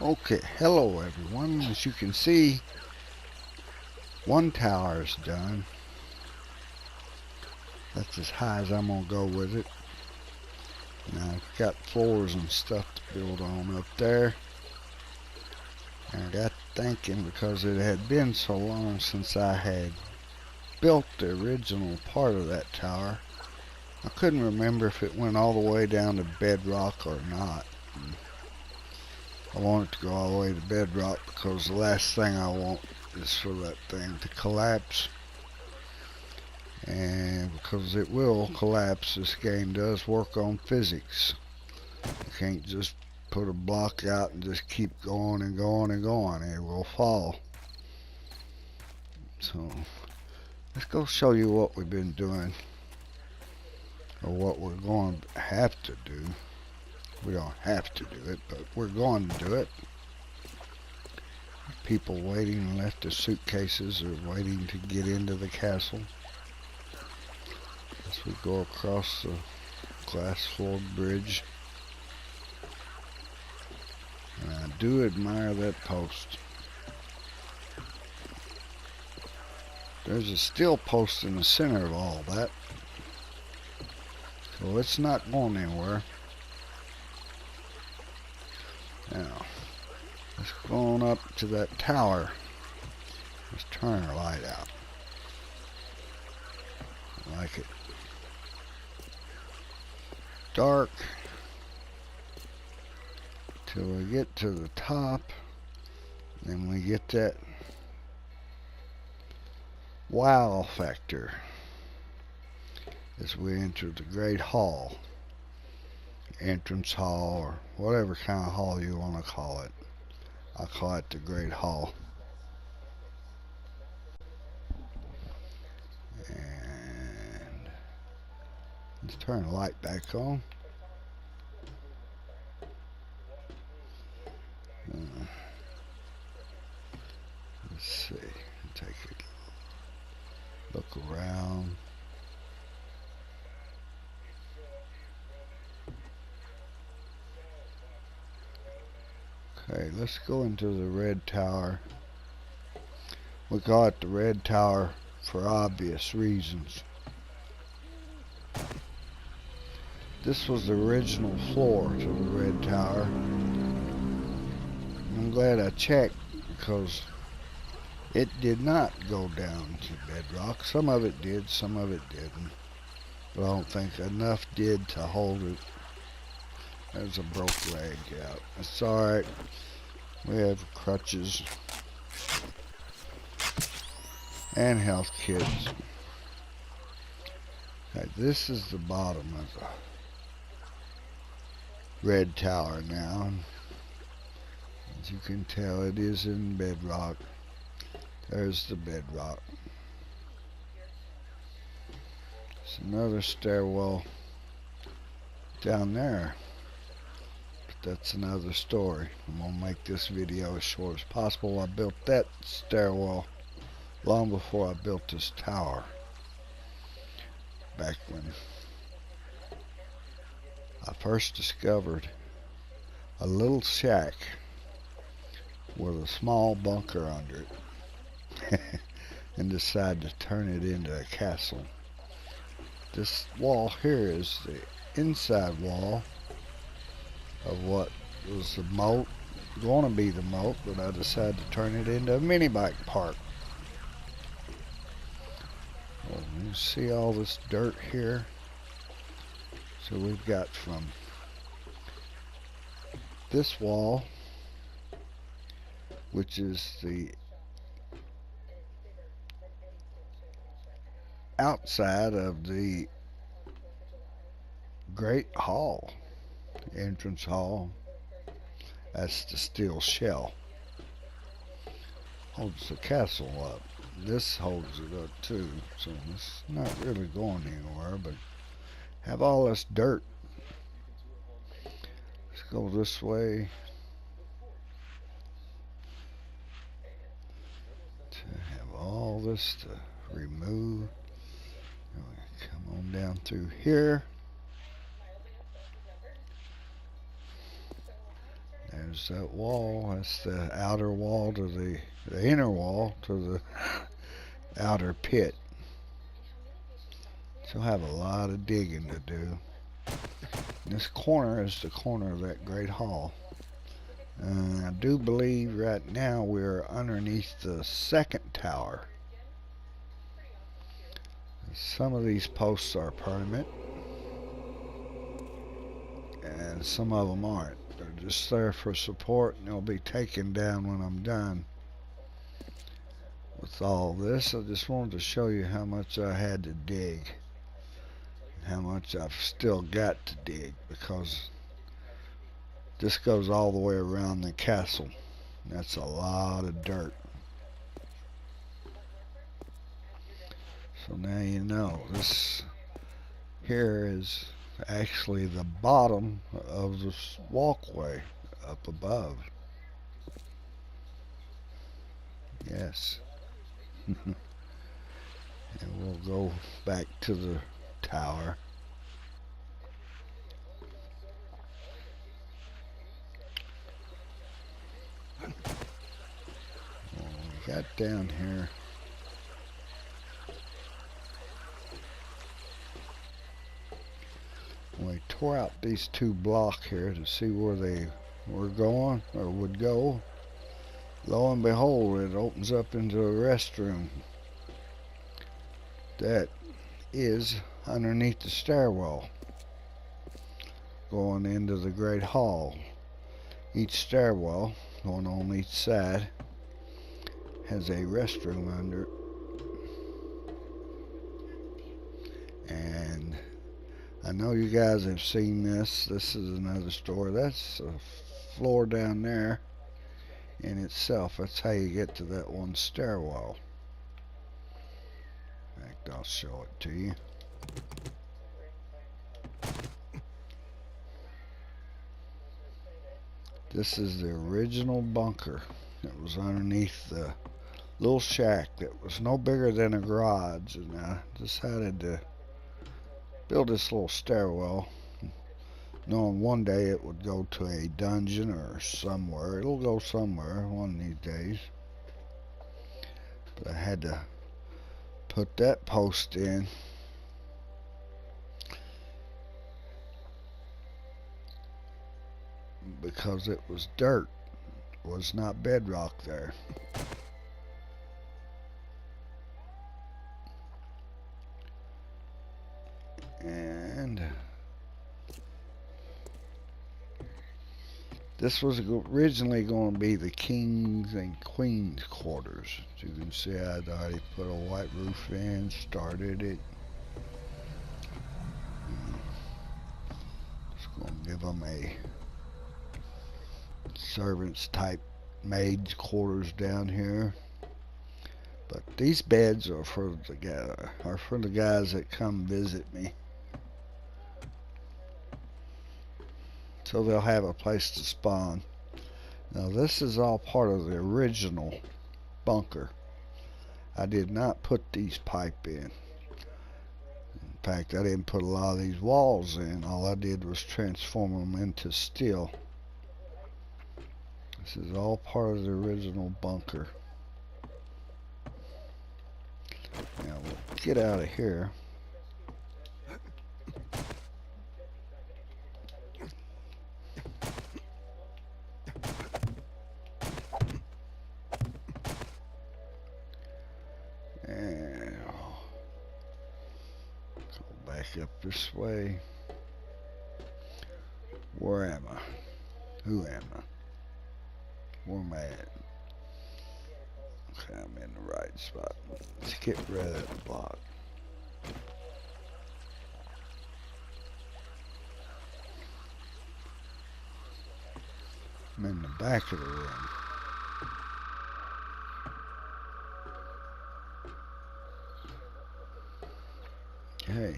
Okay, hello everyone. As you can see, one tower is done. That's as high as I'm gonna go with it. Now I've got floors and stuff to build on up there. And I got thinking, because it had been so long since I had built the original part of that tower, I couldn't remember if it went all the way down to bedrock or not. I want it to go all the way to bedrock because the last thing I want is for that thing to collapse. And because it will collapse, this game does work on physics. You can't just put a block out and just keep going and going and going. It will fall. So let's go show you what we've been doing, or what we're going to have to do. We don't have to do it, but we're going to do it. People waiting and left their suitcases or waiting to get into the castle. As we go across the glass floored bridge. And I do admire that post. There's a steel post in the center of all that. So it's not going anywhere. Now, let's go on up to that tower. Let's turn our light out. I like it. Dark. Till we get to the top. Then we get that wow factor as we enter the Great Hall. Entrance hall, or whatever kind of hall you want to call it. I call it the Great Hall. And let's turn the light back on. Let's see. Take a look around. Okay, let's go into the red tower. We call it the red tower for obvious reasons. This was the original floor to the red tower. I'm glad I checked, because it did not go down to bedrock. Some of it did, some of it didn't. But I don't think enough did to hold it. There's a broke leg out. That's alright. We have crutches and health kits. Okay, this is the bottom of the red tower now. As you can tell, it is in bedrock. There's the bedrock. There's another stairwell down there. That's another story. I'm going to make this video as short as possible. I built that stairwell long before I built this tower. Back when I first discovered a little shack with a small bunker under it and decided to turn it into a castle. This wall here is the inside wall of what was the moat, going to be the moat, but I decided to turn it into a mini bike park. Well, you see all this dirt here? So we've got from this wall, which is the outside of the Great Hall, entrance hall. That's the steel shell. Holds the castle up. This holds it up too, so it's not really going anywhere, but have all this dirt. Let's go this way to have all this to remove. Come on down through here. There's that wall. That's the outer wall to the inner wall to the outer pit. So I have a lot of digging to do. This corner is the corner of that great hall. I do believe right now we're underneath the second tower. Some of these posts are permanent, and some of them aren't. They're just there for support, and they'll be taken down when I'm done with all this. I just wanted to show you how much I had to dig, and how much I've still got to dig, because this goes all the way around the castle. That's a lot of dirt. So now you know, this here is actually the bottom of this walkway up above. Yes. And we'll go back to the tower. What we got down here, we tore out these two blocks here to see where they were going or would go. Lo and behold, it opens up into a restroom that is underneath the stairwell going into the great hall. Each stairwell, one on each side, has a restroom under it. And I know you guys have seen this. This is another story. That's a floor down there in itself. That's how you get to that one stairwell. In fact, I'll show it to you. This is the original bunker that was underneath the little shack that was no bigger than a garage, and I decided to build this little stairwell, knowing one day it would go to a dungeon or somewhere. It'll go somewhere one of these days. But I had to put that post in. Because it was dirt. It was not bedrock there. And this was originally going to be the king's and queen's quarters. As you can see, I'd already put a white roof in, started it. Just going to give them a servants type maid's quarters down here. But these beds are for the guys that come visit me. So they'll have a place to spawn. Now this is all part of the original bunker. I did not put these pipe in. In fact, I didn't put a lot of these walls in. All I did was transform them into steel. This is all part of the original bunker. Now we'll get out of here. And go back up this way. Where am I? Who am I? Where am I at? Okay, I'm in the right spot. Let's get rid of that block. I'm in the back of the room. Okay.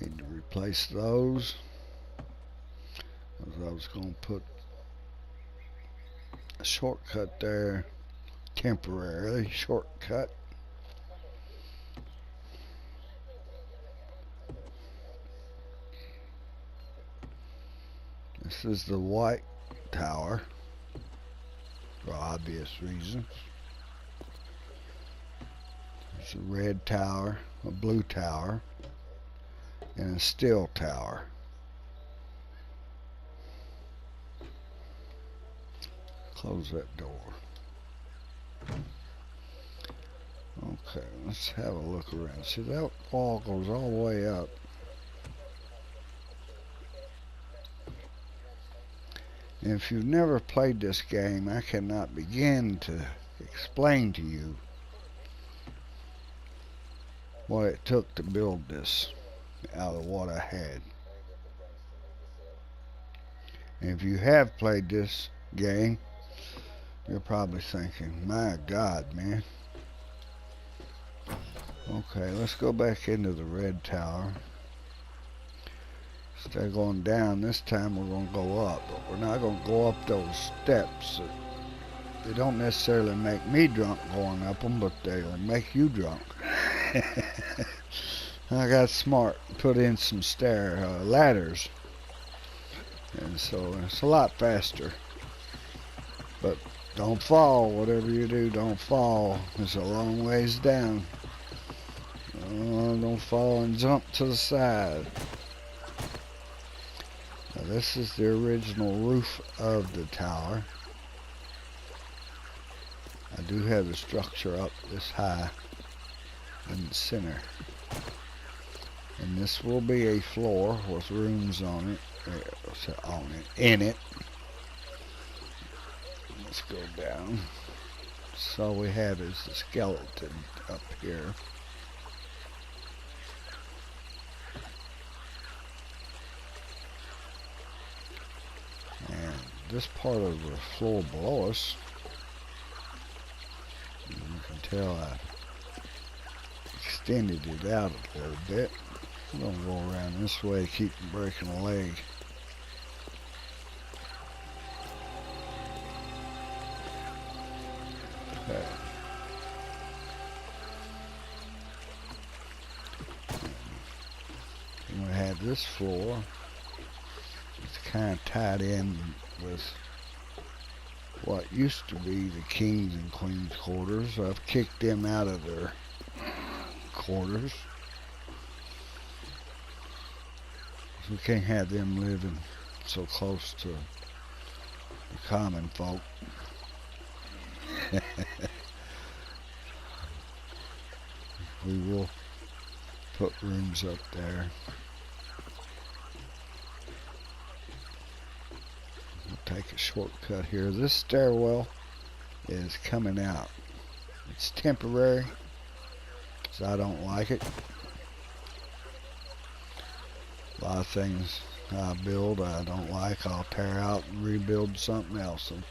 Need to replace those. I was going to put a shortcut there, temporarily shortcut. This is the white tower, for obvious reasons. There's a red tower, a blue tower, and a steel tower. Close that door. Okay, let's have a look around. See, that wall goes all the way up. And if you've never played this game, I cannot begin to explain to you what it took to build this out of what I had. And if you have played this game, you're probably thinking, my God, man. Okay, let's go back into the red tower. Instead of going down, this time we're going to go up. But we're not going to go up those steps. They don't necessarily make me drunk going up them, but they'll make you drunk. I got smart, put in some ladders, and so it's a lot faster. But don't fall. Whatever you do, don't fall. It's a long ways down. Don't fall and jump to the side. Now this is the original roof of the tower. I do have the structure up this high in the center. And this will be a floor with rooms on it, in it. Let's go down. So all we have is the skeleton up here. And this part of the floor below us, you can tell I extended it out a little bit. I'm going to go around this way, keep from breaking a leg. Okay. And we have this floor. It's kind of tied in with what used to be the kings and queens quarters. I've kicked them out of their quarters. We can't have them living so close to the common folk. We will put rooms up there. We'll take a shortcut here. This stairwell is coming out. It's temporary, so I don't like it. A lot of things I build I don't like, I'll tear out and rebuild something else. And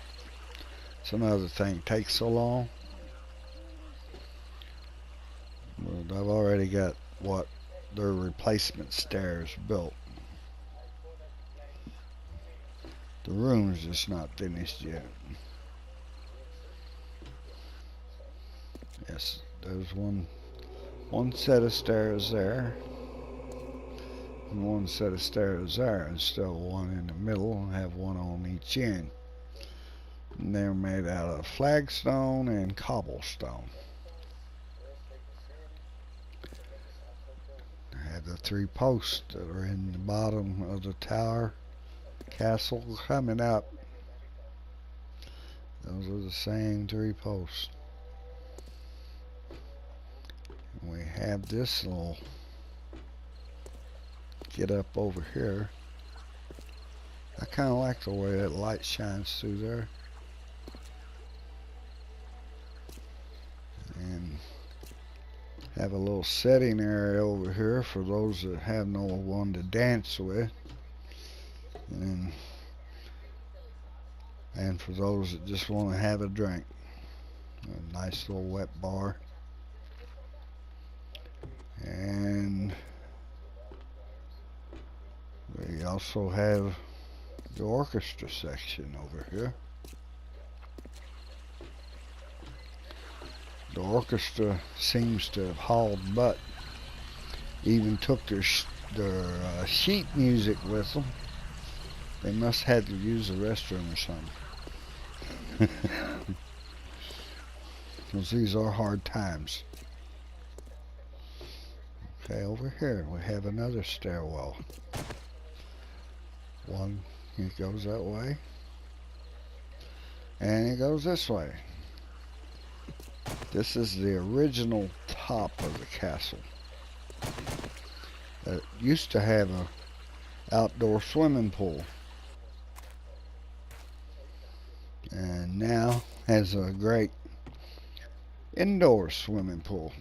it's another thing, it takes so long. But I've already got what their replacement stairs built. The room's just not finished yet. Yes, there's one set of stairs there. And one set of stairs there, and still one in the middle, and have one on each end. And they're made out of flagstone and cobblestone. I have the 3 posts that are in the bottom of the tower castle coming up. Those are the same 3 posts. And we have this little get up over here. I kind of like the way that light shines through there. And have a little setting area over here for those that have no one to dance with. And for those that just want to have a drink. A nice little wet bar. And we also have the orchestra section over here. The orchestra seems to have hauled butt. Even took their sheet music with them. They must have to use the restroom or something. Because these are hard times. Okay, over here we have another stairwell. One, it goes that way. And it goes this way. This is the original top of the castle. It used to have a outdoor swimming pool. And now has a great indoor swimming pool.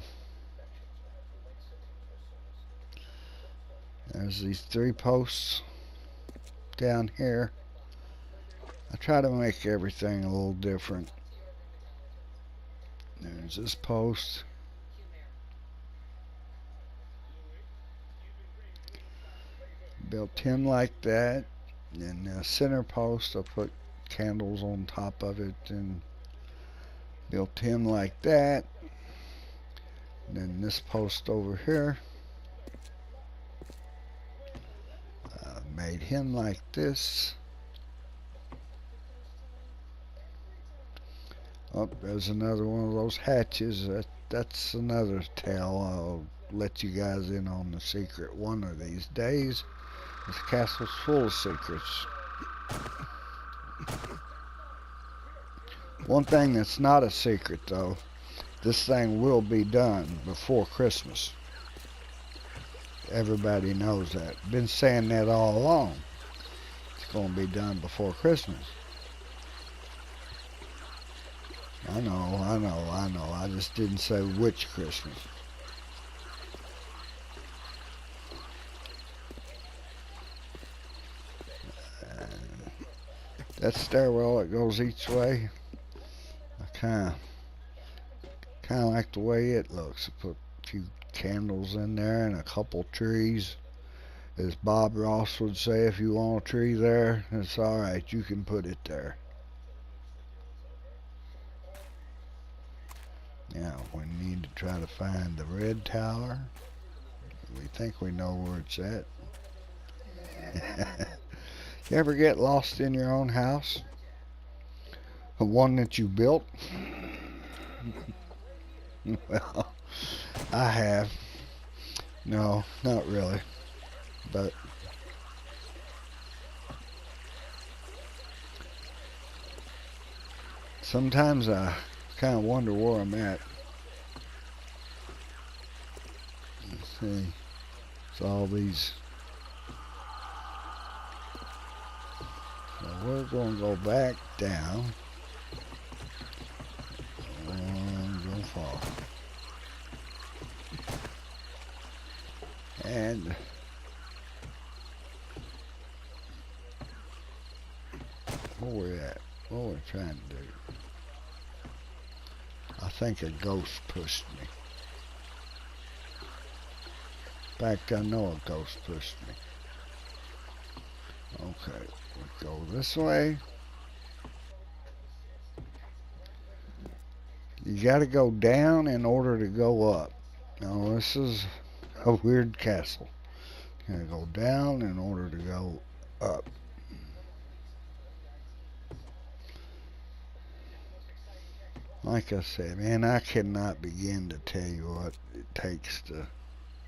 There's these 3 posts down here. I try to make everything a little different. There's this post. Built him like that. And the center post, I put candles on top of it and built him like that. And then this post over here, made him like this. Oh, there's another one of those hatches. That's another tale. I'll let you guys in on the secret one of these days. This castle's full of secrets. One thing that's not a secret, though, this thing will be done before Christmas. Everybody knows that. Been saying that all along. It's going to be done before Christmas. I know. I just didn't say which Christmas. That stairwell that goes each way, I kind of like the way it looks. I put a few candles in there and a couple trees. As Bob Ross would say, if you want a tree there, it's alright, you can put it there. Now, we need to try to find the red tower. We think we know where it's at. You ever get lost in your own house? The one that you built? Well, I have. No, not really. But sometimes I kind of wonder where I'm at. Let's see. It's all these. So we're going to go back down. And go far. And where we at? What we're trying to do? I think a ghost pushed me. In fact, I know a ghost pushed me. Okay, we go this way. You gotta go down in order to go up. Now this is a weird castle. You gotta go down in order to go up. Like I said, man, I cannot begin to tell you what it takes to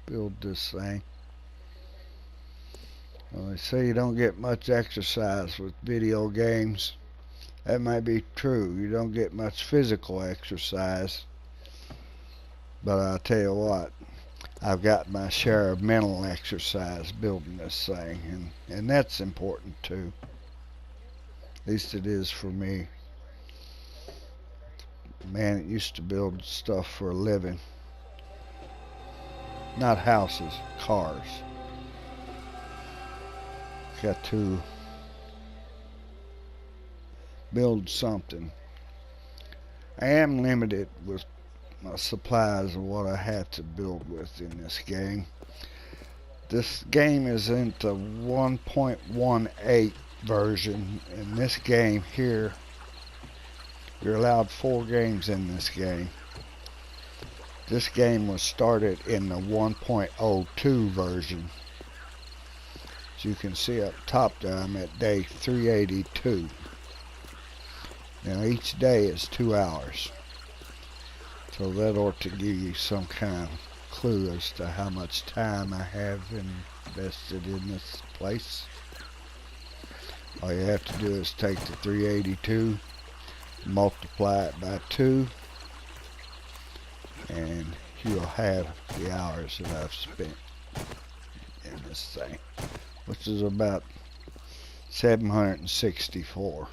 build this thing. Well, they say you don't get much exercise with video games. That might be true. You don't get much physical exercise. But I'll tell you what, I've got my share of mental exercise building this thing. And that's important too. At least it is for me. Man, it used to build stuff for a living. Not houses, cars. Got to build something. I am limited with my supplies of what I have to build with in this game. This game is into 1.18 version. In this game here, you're allowed 4 games in this game. This game was started in the 1.02 version. As you can see up top there, I'm at day 382. Now each day is 2 hours. So that ought to give you some kind of clue as to how much time I have invested in this place. All you have to do is take the 382, multiply it by 2, and you'll have the hours that I've spent in this thing, which is about 764.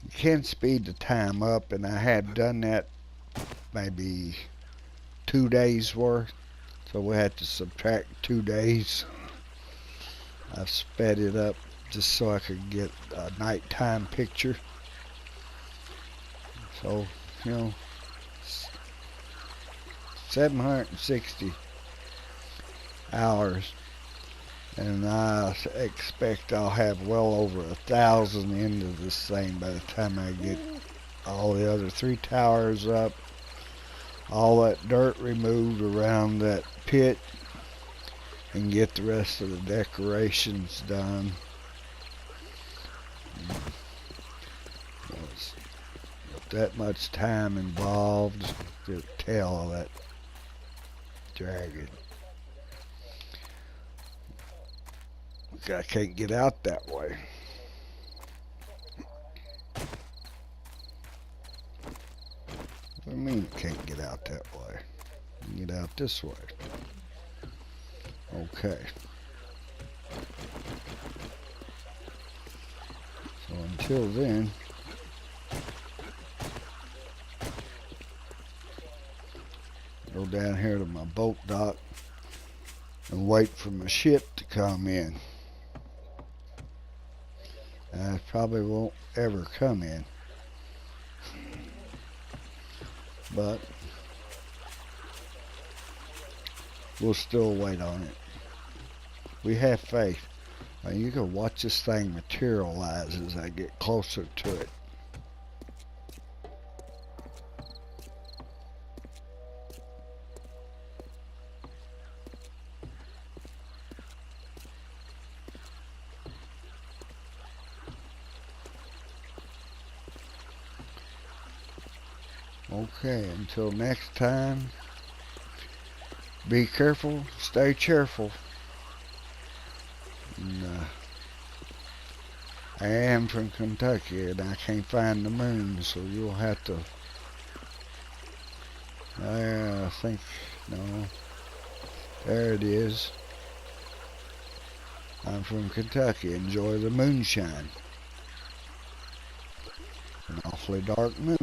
You can speed the time up, and I had done that maybe 2 days worth, so we had to subtract 2 days. I've sped it up just so I could get a nighttime picture. So, 760 hours, and I expect I'll have well over 1,000 into this thing by the time I get all the other 3 towers up, all that dirt removed around that pit, and get the rest of the decorations done. There's that much time involved to tail that dragon. I can't get out that way. What do you mean it can't get out that way? You can get out this way. Okay. So until then, go down here to my boat dock and wait for my ship to come in. I probably won't ever come in, but we'll still wait on it. We have faith. Now you can watch this thing materialize as I get closer to it. Okay, until next time, be careful, stay cheerful. And, I am from Kentucky and I can't find the moon, so you'll have to, I think, no, there it is. I'm from Kentucky, enjoy the moonshine. An awfully dark moon.